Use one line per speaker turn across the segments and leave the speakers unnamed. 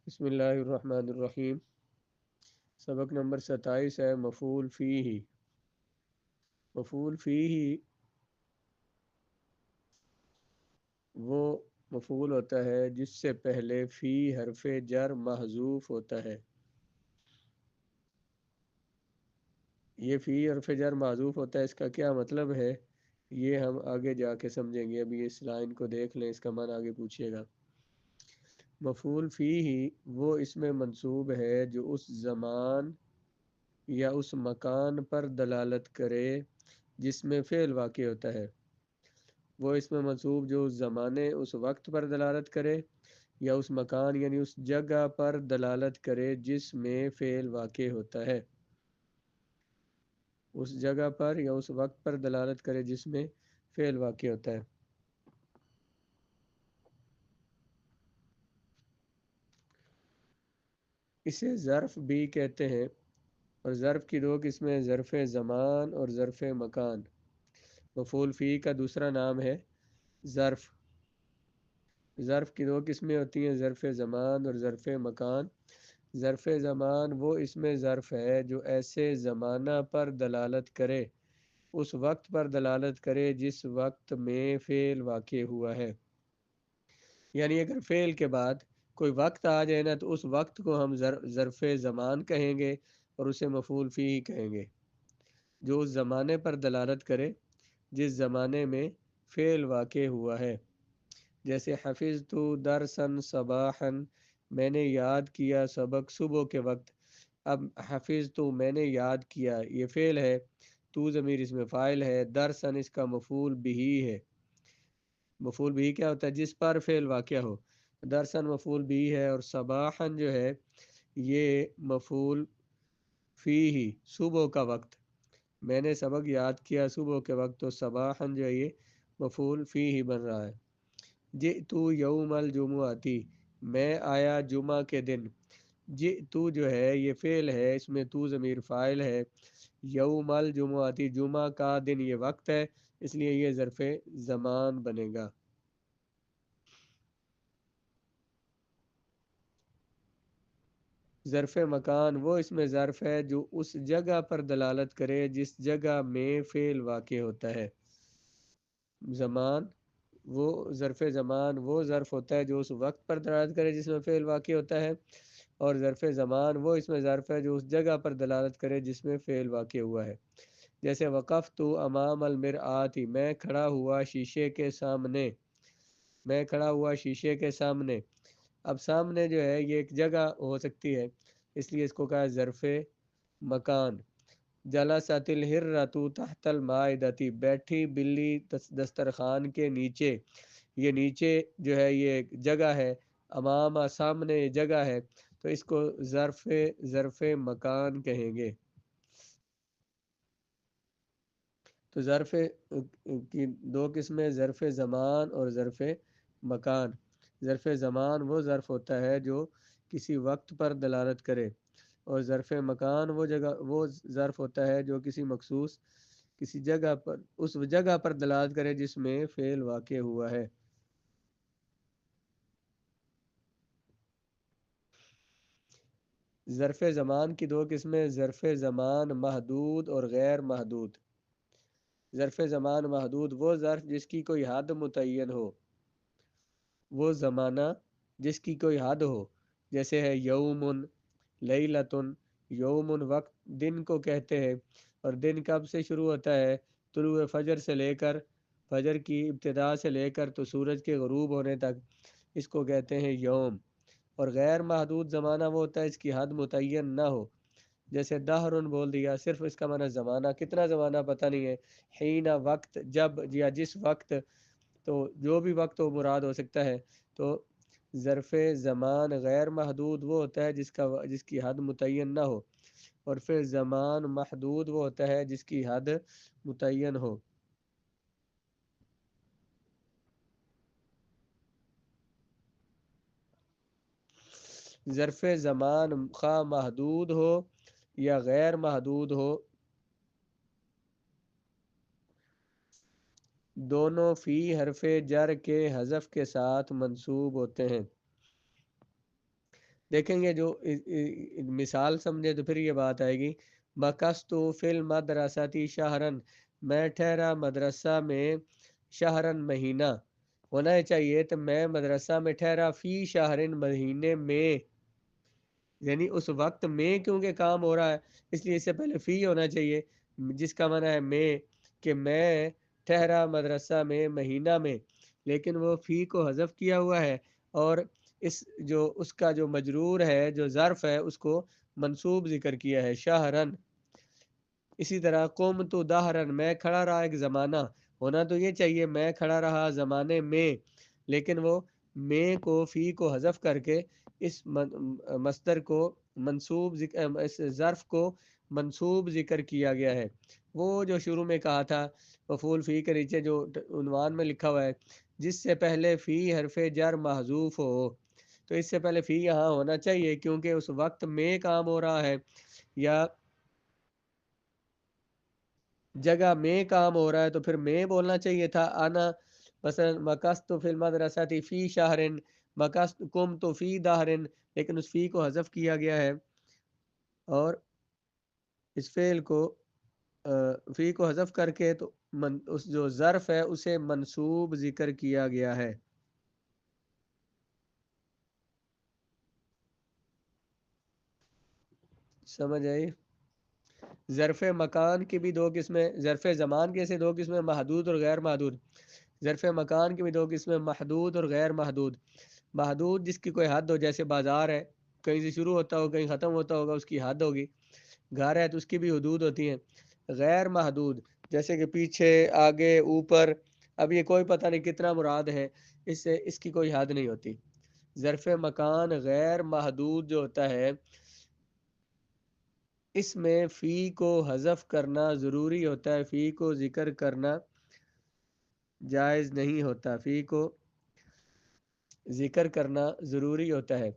بسم اللہ الرحمن الرحیم۔ سبق نمبر 27 ہے مفعول فیہ۔ مفعول فیہ وہ مفعول ہوتا ہے جس سے پہلے فی حرف جر محذوف ہوتا ہے۔ یہ فی حرف جر محذوف ہوتا ہے، اس کا کیا مطلب ہے یہ ہم آگے جا کے سمجھیں گے۔ ابھی اس لائن کو دیکھ لیں، اس کا معنی آگے پوچھیے گا۔ مفعول فیہ وہ اسم منصوب ہے جو اس زمان یا اس مکان پر دلالت کرے جس میں فعل واقع ہوتا ہے۔ وہ اسم منصوب جو اس زمانے اس وقت پر دلالت کرے یا اس مکان یعنی اس جگہ پر دلالت کرے جس میں فعل واقع ہوتا ہے۔ اس جگہ پر یا اس وقت پر دلالت کرے جس میں فعل واقع ہوتا ہے۔ اسے ظرف بھی کہتے ہیں، اور ظرف کی دو قسمیں ظرف زمان اور ظرف مکان۔ مفعول فی کا دوسرا نام ہے ظرف۔ ظرف کی دو قسمیں ہوتی ہیں، ظرف زمان اور ظرف مکان۔ ظرف زمان وہ اسم ظرف ہے جو ایسے زمانہ پر دلالت کرے، اس وقت پر دلالت کرے جس وقت میں فعل واقع ہوا ہے۔ یعنی اگر فعل کے بعد کوئی وقت آ جائے نا تو اس وقت کو ہم ظرف زمان کہیں گے اور اسے مفعول فی کہیں گے، جو اس زمانے پر دلالت کرے جس زمانے میں فعل واقع ہوا ہے۔ جیسے حفظت درسن صباحا، میں نے یاد کیا سبق صبح کے وقت۔ اب حفظت میں نے یاد کیا یہ فعل ہے، تو ضمیر اس میں فاعل ہے، درسن اس کا مفعول بھی ہے۔ مفعول بھی کیا ہوتا ہے؟ جس پر فعل واقع ہو۔ درسن مفعول بھی ہے، اور صباحا جو ہے یہ مفعول فی ہی، صبح کا وقت۔ میں نے سبق یاد کیا صبح کے وقت، تو صباحا جو ہے یہ مفعول فی ہی بن رہا ہے۔ جئتو یوم الجمعتی، میں آیا جمعہ کے دن۔ جئتو جو ہے یہ فعل ہے، اس میں تو ضمیر فاعل ہے، یوم الجمعتی جمعہ کا دن یہ وقت ہے، اس لیے یہ ظرف زمان بنے گا۔ ظرف مکان وہ اس میں ظرف ہے جو اس جگہ پر دلالت کرے جس جگہ میں فعل واقع ہوتا ہے۔ زمان وہ ظرف زمان وہ ظرف ہوتا ہے جو اس وقت پر دلالت کرے جس میں فعل واقع ہوتا ہے، اور ظرف زمان وہ اس میں ظرف ہے جو اس جگہ پر دلالت کرے جس میں فعل واقع ہوا ہے۔ جیسے وقفت امام المرآت، میں کھڑا ہوا شیشے کے سامنے۔ میں کھڑا ہوا شیشے کے سامنے۔ اب سامنے جو ہے یہ ایک جگہ ہو سکتی ہے، اس لیے اس کو کہا ہے ظرف مکان۔ جلست الحرۃ تحت المائدۃ، بیٹھی بلی دسترخوان کے نیچے۔ یہ نیچے جو ہے یہ ایک جگہ ہے، امام سامنے جگہ ہے، تو اس کو ظرف مکان کہیں گے۔ تو ظرف کی دو قسمیں ظرف زمان اور ظرف مکان۔ ظرف زمان وہ ظرف ہوتا ہے جو کسی وقت پر دلالت کرے، اور ظرف مکان وہ ظرف ہوتا ہے جو کسی مخصوص کسی جگہ پر اس جگہ پر دلالت کرے جس میں فعل واقع ہوا ہے۔ ظرف زمان کی دو قسمیں ظرف زمان محدود اور غیر محدود۔ ظرف زمان محدود وہ ظرف جس کی کوئی حد متعین ہو، وہ زمانہ جس کی کوئی حد ہو، جیسے ہے یومن، لیلتن۔ یومن وقت دن کو کہتے ہیں، اور دن کب سے شروع ہوتا ہے؟ طلوع فجر سے لے کر فجر کی ابتدا سے لے کر تو سورج کے غروب ہونے تک، اس کو کہتے ہیں یوم۔ اور غیر محدود زمانہ وہ ہوتا ہے اس کی حد متعین نہ ہو، جیسے دہرن بول دیا، صرف اس کا معنی زمانہ، کتنا زمانہ پتہ نہیں ہے۔ حین وقت، جب یا جس وقت، تو جو بھی وقت وہ مراد ہو سکتا ہے۔ تو ظرف زمان غیر محدود وہ ہوتا ہے جس کی حد متعین نہ ہو، اور پھر زمان محدود وہ ہوتا ہے جس کی حد متعین ہو۔ ظرف زمان خواہ محدود ہو یا غیر محدود ہو، دونوں فی حرف جر کے حذف کے ساتھ منصوب ہوتے ہیں۔ دیکھیں گے جو مثال سمجھے تو پھر یہ بات آئے گی. مکستو فی المدرستی شہرن، میں ٹھہرا مدرسہ میں شہرن مہینہ. ہونا چاہیے تو میں مدرسہ میں ٹھہرا فی شہرن مہینے میں، یعنی اس وقت میں کیونکہ کام ہو رہا ہے اس لیے اس سے پہلے فی ہونا چاہیے، جس کا معنی ہے میں، کہ میں ٹھہرا مدرسہ میں مہینہ میں. لیکن وہ فی کو حذف کیا ہوا ہے، اور اس کا جو مجرور ہے جو ظرف ہے اس کو منصوب ذکر کیا ہے شہرن. اسی طرح قوم تو دہرن، میں کھڑا رہا ایک زمانہ. ہونا تو یہ چاہیے میں کھڑا رہا زمانے میں، لیکن وہ میں کو فی کو حذف کر کے اس مصدر کو منصوب اس ظرف کو منصوب ذکر کیا گیا ہے. وہ جو شروع میں کہا تھا مفعول فی کے نیچے جو عنوان میں لکھا ہوا ہے، جس سے پہلے فی حرف جر محذوف ہو، تو اس سے پہلے فی یہاں ہونا چاہیے کیونکہ اس وقت میں کام ہو رہا ہے، یا جگہ میں کام ہو رہا ہے تو پھر میں بولنا چاہیے تھا. آنا مثلا مکست فی المدرسۃ فی شہرن، مکست کم تو فی دہرن، لیکن اس فی کو حذف کیا گیا ہے، اور اس فعل کو فی کو حذف کر کے تو اس جو ظرف ہے اسے منصوب ذکر کیا گیا ہے. سمجھ آئی؟ ظرف مکان کی بھی دو قسمیں، ظرف زمان کی سے دو قسمیں، محدود اور غیر محدود. ظرف مکان کی بھی دو قسمیں، محدود اور غیر محدود. محدود جس کی کوئی حد ہو، جیسے بازار ہے، کہیں سے شروع ہوتا ہو کہیں ختم ہوتا ہوگا، اس کی حد ہوگی. گھر ہے تو اس کی بھی حدود ہوتی ہیں. غیر محدود جیسے کہ پیچھے آگے اوپر، اب یہ کوئی پتہ نہیں کتنا مراد ہے، اس سے اس کی کوئی حد نہیں ہوتی. ظرف مکان غیر محدود جو ہوتا ہے اس میں فی کو حذف کرنا ضروری ہوتا ہے، فی کو ذکر کرنا جائز نہیں ہوتا، فی کو ذکر کرنا ضروری ہوتا ہے.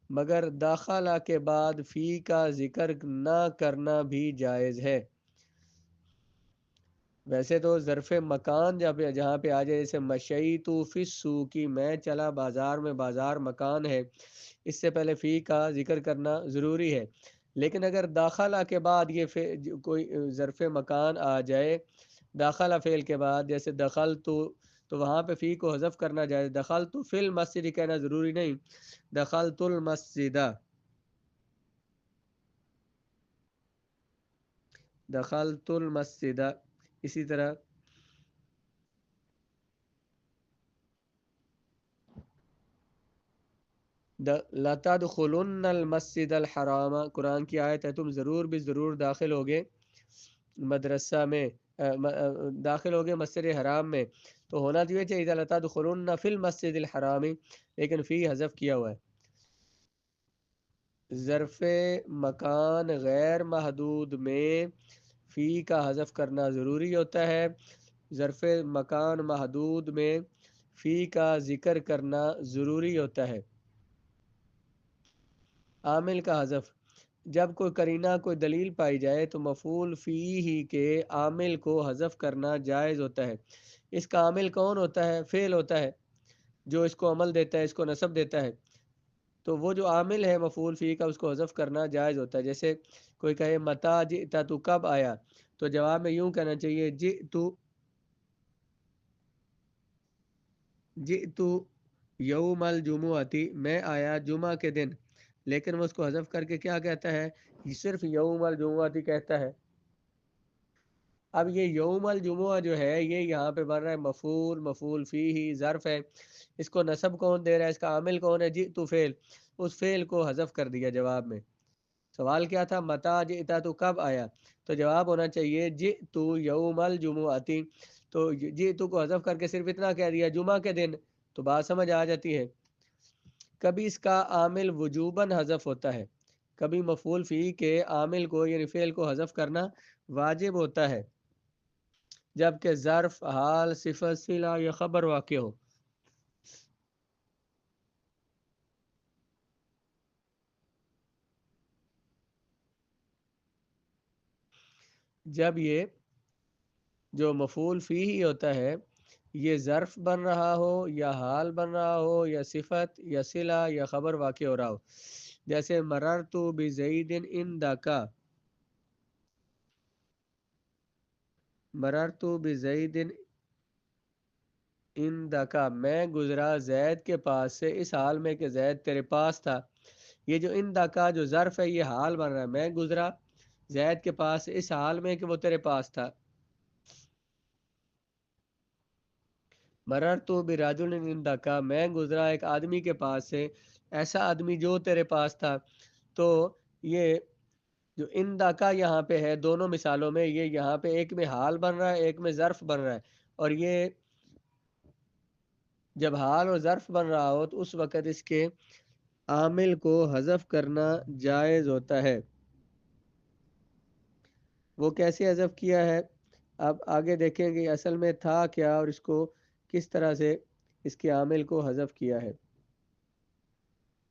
مگر داخلہ کے بعد فی کا ذکر نہ کرنا بھی جائز ہے. ویسے تو ظرف مکان جہاں پہ آ جائے، جیسے مشیتو فی السوقی، میں چلا بازار میں، بازار مکان ہے، اس سے پہلے فی کا ذکر کرنا ضروری ہے. لیکن اگر داخلہ کے بعد یہ کوئی ظرف مکان آ جائے داخلہ فعل کے بعد، جیسے دخل تو وہاں پہ فی کو حذف کرنا جائے. دخل تو فی المسجد کہنا ضروری نہیں، دخلت المسجدہ، دخلت المسجدہ. اسی طرح لَتَدْخُلُنَّ الْمَسْجِدَ الْحَرَامَ، قرآن کی آیت ہے، تم ضرور بھی ضرور داخل ہوگے مدرسہ میں، داخل ہوگے مسجد حرام میں. تو ہونا تو یہ چاہیے لَتَدْخُلُنَّ فِي الْمَسْجِدِ الْحَرَامِ، لیکن فی حذف کیا ہوا ہے. ظرف مکان غیر محدود میں فی کا حذف کرنا ضروری ہوتا ہے، ظرف مکان محدود میں فی کا ذکر کرنا ضروری ہوتا ہے. عامل کا حذف، جب کوئی قرینہ کوئی دلیل پائی جائے تو مفعول فی ہی کے عامل کو حذف کرنا جائز ہوتا ہے. اس کا عامل کون ہوتا ہے؟ فعل ہوتا ہے جو اس کو عمل دیتا ہے، اس کو نصب دیتا ہے. تو وہ جو عامل ہے مفعول فی کا اس کو حذف کرنا جائز ہوتا ہے. جیسے کوئی کہے متا جئت، تو کب آیا، تو جواب میں یوں کہنا چاہیے جئت یوم الجمعۃ، میں آیا جمعہ کے دن. لیکن وہ اس کو حذف کر کے کیا کہتا ہے؟ صرف یوم الجمعۃ کہتا ہے. اب یہ یوم الجمعہ جو ہے یہ یہاں پہ بن رہا ہے مفعول فی ہی ظرف ہے. اس کو نصب کون دے رہا ہے؟ اس کا عامل کون ہے؟ جئت فعل، اس فعل کو حذف کر دیا جواب میں. سوال کیا تھا؟ متا جئت، تو کب آیا، تو جواب ہونا چاہیے جئت یوم الجمعۃ. تو جئت کو حذف کر کے صرف اتنا کہہ دیا جمعہ کے دن، تو بات سمجھ آ جاتی ہے. کبھی اس کا عامل وجوباً حذف ہوتا ہے، کبھی مفعول فی کے عامل کو یعنی فعل کو حذف کرنا واجب ہوتا ہے جبکہ ظرف، حال، صفت، صلہ یا خبر واقع ہو. جب یہ جو مفعول فی ہی ہوتا ہے یہ ظرف بن رہا ہو یا حال بن رہا ہو یا صفت یا صلہ یا خبر واقع ہو رہا ہو. جیسے مررت بزید عندک، مررت بزید عندک، میں گزرا زید کے پاس سے اس حال میں کہ زید تیرے پاس تھا. یہ جو عندک جو ظرف ہے یہ حال بن رہا ہے، میں گزرا زید کے پاس اس حال میں کہ وہ تیرے پاس تھا. مررت برجل عندک، میں گزرا ایک آدمی کے پاس سے، ایسا آدمی جو تیرے پاس تھا. تو یہ جو عندک یہاں پہ ہے دونوں مثالوں میں، یہ یہاں پہ ایک میں حال بن رہا ہے ایک میں ظرف بن رہا ہے. اور یہ جب حال اور ظرف بن رہا ہو تو اس وقت اس کے عامل کو حذف کرنا جائز ہوتا ہے. وہ کیسے حذف کیا ہے اب آگے دیکھیں گے. اصل میں تھا کیا اور اس کو کس طرح سے اس کے عامل کو حذف کیا ہے.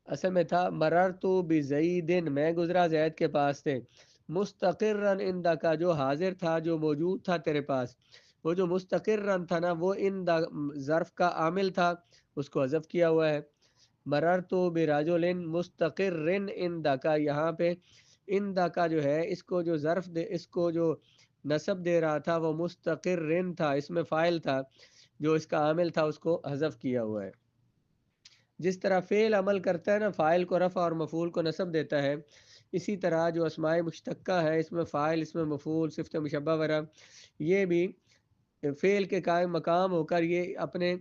اصل میں تھا مررت بزید، میں گزرا زید کے پاس سے، مستقرا عندک، جو حاضر تھا جو موجود تھا تیرے پاس. وہ جو مستقرا تھا نا وہ ظرف کا عامل تھا، اس کو حذف کیا ہوا ہے. مررت برجل مستقر عندک، یہاں پہ عندک جو ہے اس کو جو ظرف دے، اس کو جو نصب دے رہا تھا وہ مستقر تھا، اس میں فاعل تھا، جو اس کا عامل تھا اس کو حذف کیا ہوا ہے. جس طرح فعل عمل کرتا ہے نا، فاعل کو رفع اور مفعول کو نصب دیتا ہے، اسی طرح جو اسماء مشتقہ ہے اس میں فاعل، اس میں مفعول، صفت مشبہ وغیرہ، یہ بھی فعل کے قائم مقام ہو کر یہ اپنے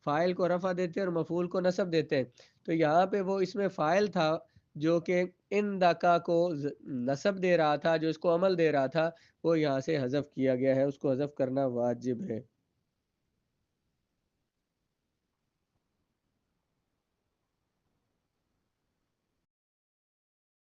فاعل کو رفع دیتے ہیں اور مفعول کو نصب دیتے ہیں. تو یہاں پہ وہ اس میں فاعل تھا جو کہ ان دکا کو نصب دے رہا تھا، جو اس کو عمل دے رہا تھا، وہ یہاں سے حذف کیا گیا ہے، اس کو حذف کرنا واجب ہے.